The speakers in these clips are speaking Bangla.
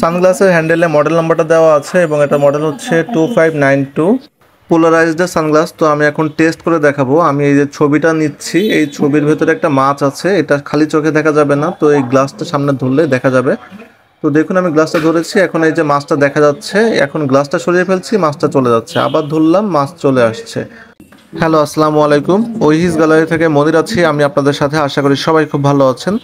সানগ্লাসের হ্যান্ডেলে মডেল নাম্বারটা দেওয়া আছে এবং এটা মডেল হচ্ছে 2592 পোলারাইজড সানগ্লাস। তো আমি এখন টেস্ট করে দেখাবো। আমি এই যে ছবিটা নিচ্ছি, এই ছবির ভেতরে একটা মাছ আছে, এটা খালি চোখে দেখা যাবে না, তো এই গ্লাসটা সামনে ধরলে দেখা যাবে। তো দেখুন আমি গ্লাসটা ধরেছি, এখন এই যে মাছটা দেখা যাচ্ছে, এখন গ্লাসটা সরিয়ে ফেলছি, মাছটা চলে যাচ্ছে, আবার ধরলাম, মাছ চলে আসছে। হ্যালো, আসসালামু আলাইকুম। ওহিস গ্যালারি থেকে মনির আছি আমি আপনাদের সাথে। আশা করি সবাই খুব ভালো আছেন।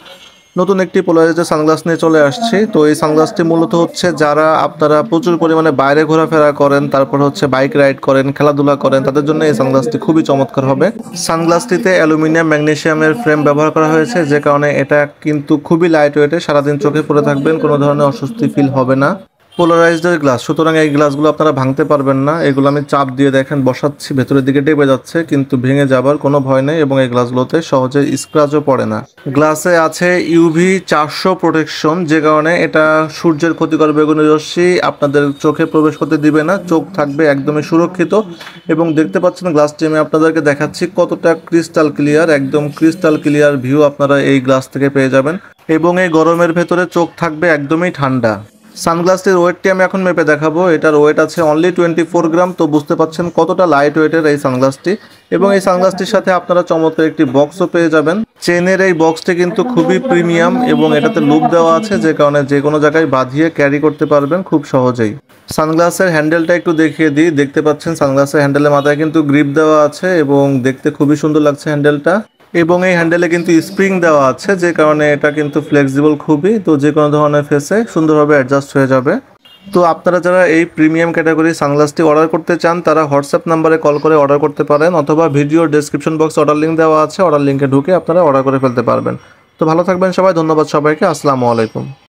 নতুন একটি পোলারাইজড সানগ্লাস নিয়ে চলে আসছি। তো এই সানগ্লাসটি মূলত হচ্ছে যারা আপনারা প্রচুর পরিমাণে বাইরে ঘোরাফেরা করেন, তারপর হচ্ছে বাইক রাইড করেন, খেলাধুলা করেন, তাদের জন্য এই সানগ্লাসটি খুবই চমৎকার হবে। সানগ্লাসটিতে অ্যালুমিনিয়াম ম্যাগনেসিয়ামের ফ্রেম ব্যবহার করা হয়েছে, যে কারণে এটা কিন্তু খুবই লাইট ওয়েটে, সারাদিন চোখে পরে থাকবেন, কোনো ধরনের অস্বস্তি ফিল হবে না। পোলারাইজড গ্লাস, সুতরাং এই গ্লাসগুলো আপনারা ভাঙতে পারবেন না। এগুলো আমি চাপ দিয়ে দেখেন বসাচ্ছি, ভেতরের দিকে টেপে যাচ্ছে, কিন্তু ভেঙে যাবার কোনো ভয় নেই এবং এই গ্লাসগুলোতে সহজে স্ক্র্যাচও পড়ে না। গ্লাসে আছে ইউভি 400 প্রোটেকশন, যে কারণে এটা সূর্যের ক্ষতিকর বেগুনি রশ্মি আপনাদের চোখে প্রবেশ করতে দিবে না, চোখ থাকবে একদমই সুরক্ষিত। এবং দেখতে পাচ্ছেন গ্লাসটি আমি আপনাদেরকে দেখাচ্ছি কতটা ক্রিস্টাল ক্লিয়ার, একদম ক্রিস্টাল ক্লিয়ার ভিউ আপনারা এই গ্লাস থেকে পেয়ে যাবেন। এবং এই গরমের ভেতরে চোখ থাকবে একদমই ঠান্ডা। সানগ্লাসটির ওয়েটটি আমি এখন মেপে দেখাবো। এটার ওয়েট আছে অনলি 24 গ্রাম। তো বুঝতে পাচ্ছেন কতটা লাইট ওয়েটের এই সানগ্লাসটি। এবং এই সানগ্লাসটির সাথে আপনারা চমৎকার একটি বক্সও পেয়ে যাবেন। চেনের এই বক্সটি কিন্তু খুবই প্রিমিয়াম এবং এটাতে লুপ দেওয়া আছে, যে কারণে যে কোনো জায়গায় বাঁধিয়ে ক্যারি করতে পারবেন খুব সহজেই। সানগ্লাসের হ্যান্ডেলটা একটু দেখিয়ে দিই। দেখতে পাচ্ছেন সানগ্লাসের হ্যান্ডেলের মাথায় কিন্তু গ্রিপ দেওয়া আছে এবং দেখতে খুবই সুন্দর লাগছে হ্যান্ডেলটা। এবং এই হ্যান্ডেলে কিন্তু স্প্রিং দেওয়া আছে, যে কারণে এটা কিন্তু ফ্লেক্সিবল খুবই, তো যে কোনো ধরনের ফেসে সুন্দরভাবে অ্যাডজাস্ট হয়ে যাবে। তো আপনারা যারা এই প্রিমিয়াম ক্যাটাগরি সানগ্লাসটি অর্ডার করতে চান, তারা হোয়াটসঅ্যাপ নাম্বারে কল করে অর্ডার করতে পারেন, অথবা ভিডিওর ডেসক্রিপশন বক্সে অর্ডার লিঙ্ক দেওয়া আছে, অর্ডার লিঙ্কে ঢুকে আপনারা অর্ডার করে ফেলতে পারবেন। তো ভালো থাকবেন সবাই, ধন্যবাদ সবাইকে, আসসালামু আলাইকুম।